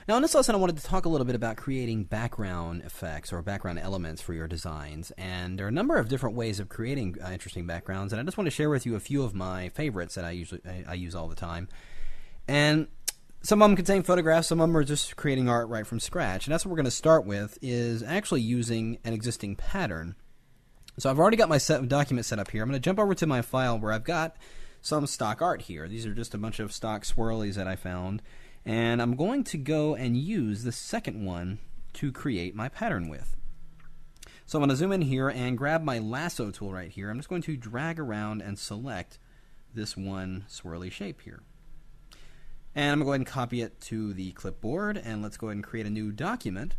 Now in this lesson I wanted to talk a little bit about creating background effects or background elements for your designs, and there are a number of different ways of creating interesting backgrounds, and I just want to share with you a few of my favorites that I use all the time. And some of them contain photographs, some of them are just creating art right from scratch, and that's what we're going to start with, is actually using an existing pattern. So I've already got my document set up here. I'm going to jump over to my file where I've got some stock art here. These are just a bunch of stock swirlies that I found, and I'm going to go and use the second one to create my pattern with. So I'm going to zoom in here and grab my lasso tool right here. I'm just going to drag around and select this one swirly shape here. And I'm going to go ahead and copy it to the clipboard, and let's go ahead and create a new document.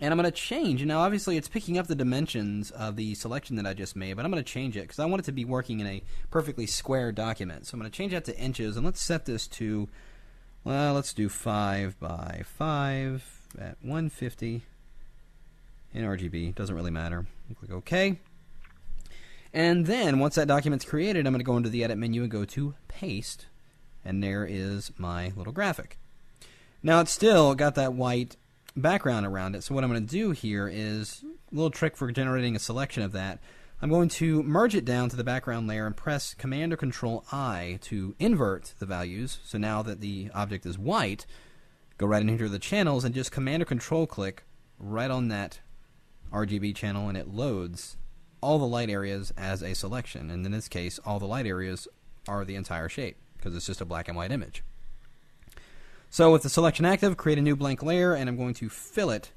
And I'm going to change, now obviously it's picking up the dimensions of the selection that I just made, but I'm going to change it because I want it to be working in a perfectly square document. So I'm going to change that to inches, and let's set this to, well, let's do 5 by 5 at 150 in RGB. Doesn't really matter. Click OK. And then once that document's created, I'm going to go into the Edit menu and go to Paste. And there is my little graphic. Now it's still got that white background around it, so what I'm going to do here is a little trick for generating a selection of that. I'm going to merge it down to the background layer and press Command or Control I to invert the values. So now that the object is white, go right in here to the channels and just Command or Control click right on that RGB channel, and it loads all the light areas as a selection. And in this case, all the light areas are the entire shape, because it's just a black and white image. So with the selection active, create a new blank layer, and I'm going to fill it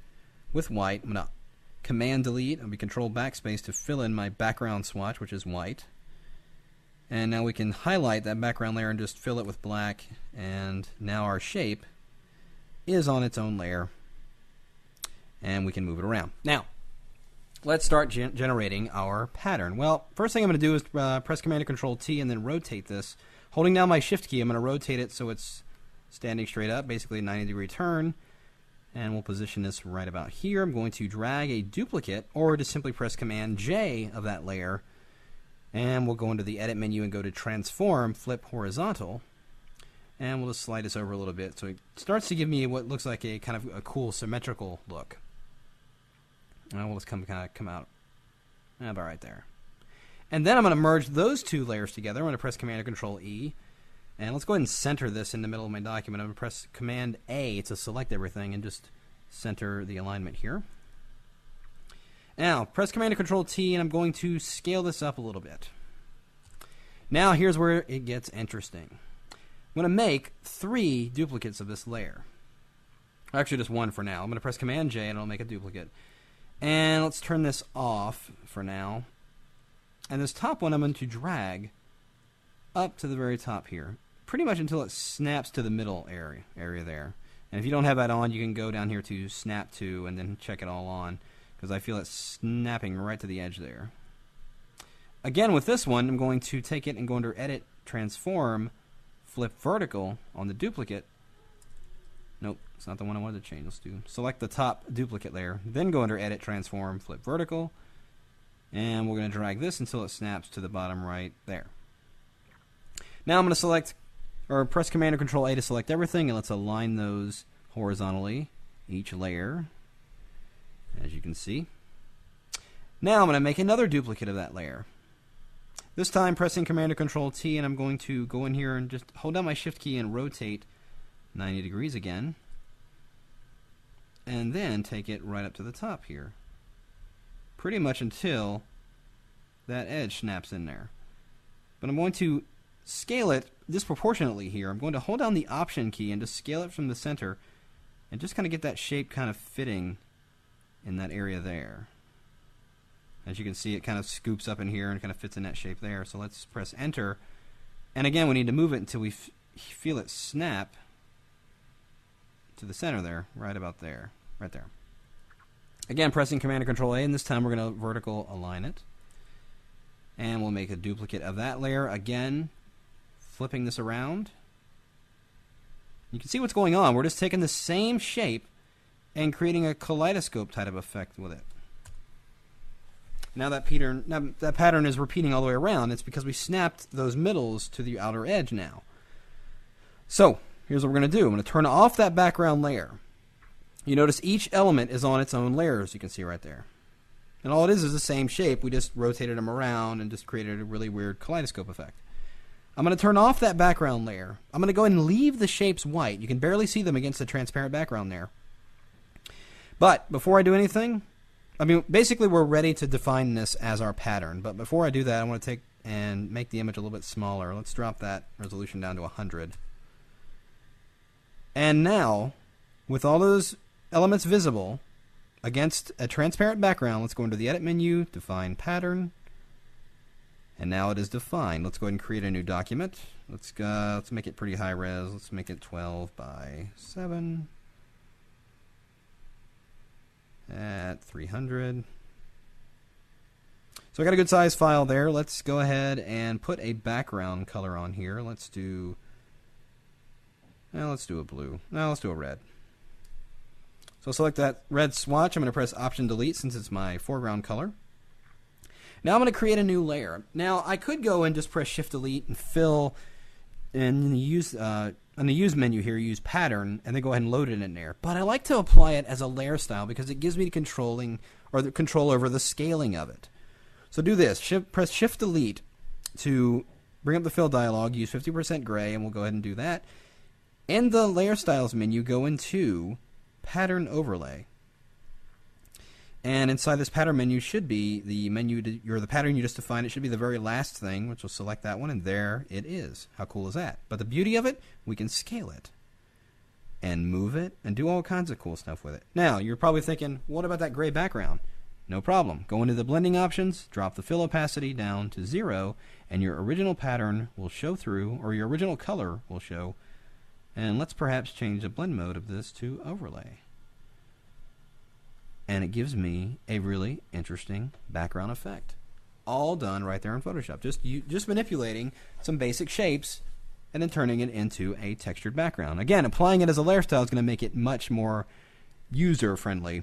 with white. I'm going to Command Delete, I'll be Control Backspace to fill in my background swatch, which is white. And now we can highlight that background layer and just fill it with black, and now our shape is on its own layer, and we can move it around. Now, let's start generating our pattern. Well, first thing I'm going to do is press Command or Control T and then rotate this. Holding down my Shift key, I'm going to rotate it so it's standing straight up, basically a 90-degree turn. And we'll position this right about here. I'm going to drag a duplicate, or just simply press Command J of that layer. And we'll go into the Edit menu and go to Transform, Flip Horizontal. And we'll just slide this over a little bit so it starts to give me what looks like a kind of a cool symmetrical look. And we'll just come out about right there. And then I'm going to merge those two layers together. I'm going to press Command or Control E. And let's go ahead and center this in the middle of my document. I'm going to press Command A to select everything and just center the alignment here. Now, press Command or Control T, and I'm going to scale this up a little bit. Now, here's where it gets interesting. I'm going to make 3 duplicates of this layer. Actually, just one for now. I'm going to press Command J, and it'll make a duplicate. And let's turn this off for now. And this top one I'm going to drag up to the very top here, pretty much until it snaps to the middle area there. And if you don't have that on, you can go down here to Snap to and then check it all on, because I feel it snapping right to the edge there. Again, with this one, I'm going to take it and go under Edit, Transform, Flip Vertical on the duplicate. Nope, it's not the one I wanted to change. Let's do select the top duplicate layer, then go under Edit, Transform, Flip Vertical. And we're going to drag this until it snaps to the bottom right there. Now I'm going to select, or press Command or Control A to select everything, and let's align those horizontally, each layer, as you can see. Now I'm going to make another duplicate of that layer. This time pressing Command or Control T, and I'm going to go in here and just hold down my Shift key and rotate 90 degrees again. And then take it right up to the top here, pretty much until that edge snaps in there. But I'm going to scale it disproportionately here. I'm going to hold down the Option key and just scale it from the center and just kind of get that shape kind of fitting in that area there. As you can see, it kind of scoops up in here and kind of fits in that shape there. So let's press Enter. And again, we need to move it until we feel it snap to the center there, right about there, right there. Again, pressing Command or Control A, and this time we're going to vertical align it. And we'll make a duplicate of that layer. Again, flipping this around. You can see what's going on. We're just taking the same shape and creating a kaleidoscope type of effect with it. Now that pattern is repeating all the way around. It's because we snapped those middles to the outer edge now. So, here's what we're going to do. I'm going to turn off that background layer. You notice each element is on its own layer, as you can see right there. And all it is the same shape. We just rotated them around and just created a really weird kaleidoscope effect. I'm going to turn off that background layer. I'm going to go ahead and leave the shapes white. You can barely see them against the transparent background there. But before I do anything, basically we're ready to define this as our pattern. But before I do that, I want to take and make the image a little bit smaller. Let's drop that resolution down to 100. And now, with all those elements visible against a transparent background, let's go into the Edit menu, Define Pattern, and now it is defined. Let's go ahead and create a new document. Let's make it pretty high res. Let's make it 12 by 7 at 300. So I got a good size file there. Let's go ahead and put a background color on here. Let's do a blue. No, let's do a red. So select that red swatch. I'm going to press Option Delete since it's my foreground color. Now I'm going to create a new layer. Now I could go and just press Shift Delete and fill, and use on the Use menu here, use Pattern, and then go ahead and load it in there. But I like to apply it as a layer style because it gives me the control over the scaling of it. So do this. Press Shift Delete to bring up the fill dialog. Use 50% gray, and we'll go ahead and do that. In the Layer Styles menu, go into Pattern Overlay. And inside this pattern menu should be the the pattern you just defined. It should be the very last thing, which will select that one, and there it is. How cool is that? But the beauty of it, we can scale it and move it and do all kinds of cool stuff with it. Now, you're probably thinking, what about that gray background? No problem. Go into the blending options, drop the fill opacity down to 0, and your original pattern will show through, or your original color will show. And let's perhaps change the blend mode of this to overlay. And it gives me a really interesting background effect. All done right there in Photoshop. Just manipulating some basic shapes and then turning it into a textured background. Again, applying it as a layer style is going to make it much more user-friendly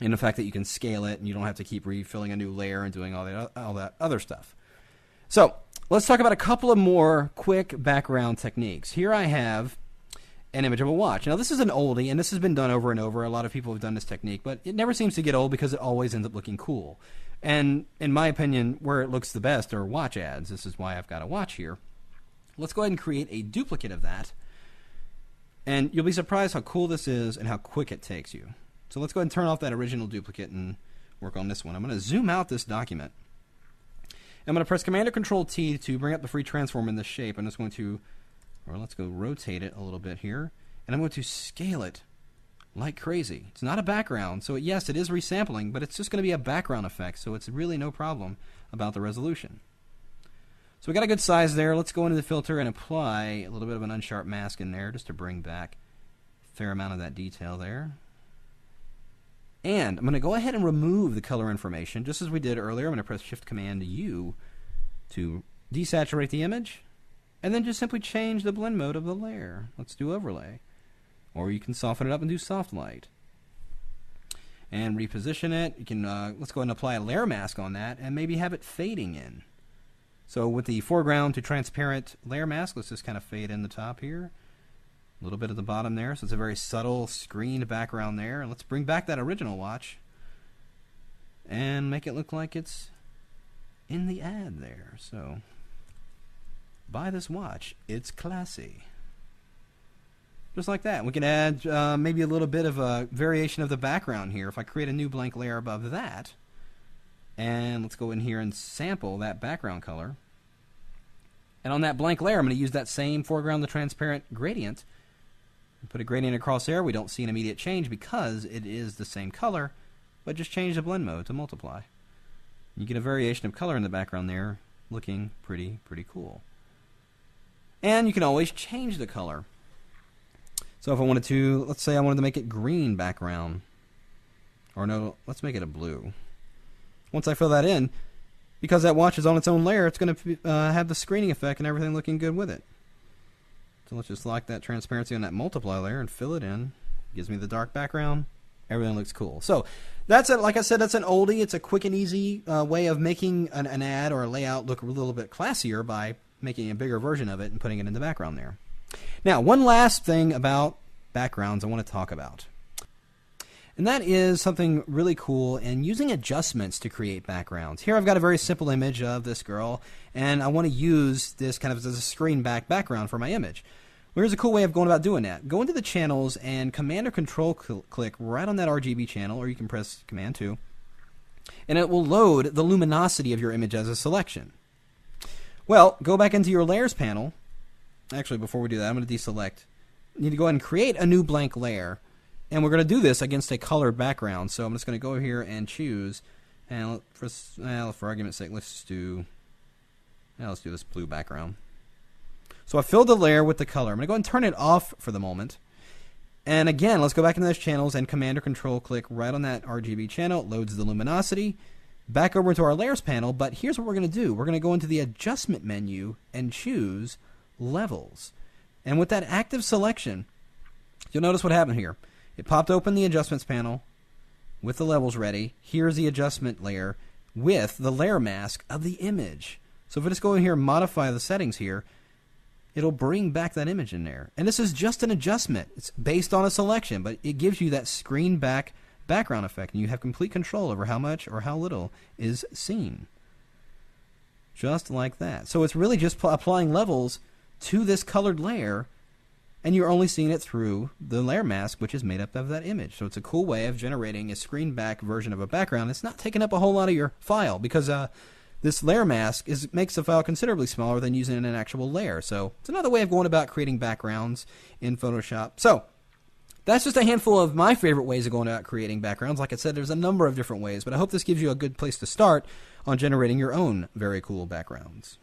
in the fact that you can scale it and you don't have to keep refilling a new layer and doing all that other stuff. So let's talk about a couple of more quick background techniques. Here I have an image of a watch. Now this is an oldie, and this has been done over and over. A lot of people have done this technique, but it never seems to get old because it always ends up looking cool. And in my opinion, where it looks the best are watch ads. This is why I've got a watch here. Let's go ahead and create a duplicate of that. And you'll be surprised how cool this is and how quick it takes you. So let's go ahead and turn off that original duplicate and work on this one. I'm going to zoom out this document. I'm going to press Command or Control T to bring up the free transform in this shape. I'm just going to, or let's go rotate it a little bit here. And I'm going to scale it like crazy. It's not a background, so yes, it is resampling, but it's just going to be a background effect, so it's really no problem about the resolution. So we got a good size there. Let's go into the filter and apply a little bit of an unsharp mask in there just to bring back a fair amount of that detail there. And I'm going to go ahead and remove the color information just as we did earlier. I'm going to press Shift Command U to desaturate the image, and then just simply change the blend mode of the layer. Let's do overlay. Or you can soften it up and do soft light. And reposition it. You can let's go ahead and apply a layer mask on that and maybe have it fading in. So with the foreground to transparent layer mask, let's just kind of fade in the top here. A little bit at the bottom there, so it's a very subtle screened background there. And let's bring back that original watch and make it look like it's in the ad there. So buy this watch, it's classy. Just like that. We can add maybe a little bit of a variation of the background here. If I create a new blank layer above that, and let's go in here and sample that background color. And on that blank layer, I'm going to use that same foreground, the transparent gradient. Put a gradient across there. We don't see an immediate change because it is the same color, but just change the blend mode to multiply. You get a variation of color in the background there, looking pretty cool. And you can always change the color. So if I wanted to, let's say I wanted to make it green background, or no, let's make it a blue. Once I fill that in, because that watch is on its own layer, it's going to have the screening effect and everything looking good with it. So let's just lock that transparency on that multiply layer and fill it in. Gives me the dark background. Everything looks cool. So that's it. Like I said, that's an oldie. It's a quick and easy way of making an ad or a layout look a little bit classier by making a bigger version of it and putting it in the background there. Now, one last thing about backgrounds I want to talk about. And that is something really cool in using adjustments to create backgrounds. Here I've got a very simple image of this girl, and I want to use this kind of as a screen background for my image. Well, here's a cool way of going about doing that. Go into the channels and Command or Control click right on that RGB channel, or you can press Command 2, and it will load the luminosity of your image as a selection. Well, go back into your Layers panel. Actually, before we do that, I'm going to deselect. You need to go ahead and create a new blank layer. And we're going to do this against a colored background. So I'm just going to go here and choose. And for argument's sake, let's do this blue background. So I filled the layer with the color. I'm going to go and turn it off for the moment. And again, let's go back into those channels and Command or Control click right on that RGB channel. It loads the luminosity. Back over into our Layers panel. But here's what we're going to do. We're going to go into the Adjustment menu and choose Levels. And with that active selection, you'll notice what happened here. It popped open the Adjustments panel with the levels ready. Here's the adjustment layer with the layer mask of the image. So if I just go in here and modify the settings here, it'll bring back that image in there. And this is just an adjustment. It's based on a selection, but it gives you that screen background effect, and you have complete control over how much or how little is seen. Just like that. So it's really just applying levels to this colored layer, and you're only seeing it through the layer mask, which is made up of that image. So it's a cool way of generating a screen back version of a background. It's not taking up a whole lot of your file, because this layer mask makes the file considerably smaller than using an actual layer. So it's another way of going about creating backgrounds in Photoshop. So that's just a handful of my favorite ways of going about creating backgrounds. Like I said, there's a number of different ways, but I hope this gives you a good place to start on generating your own very cool backgrounds.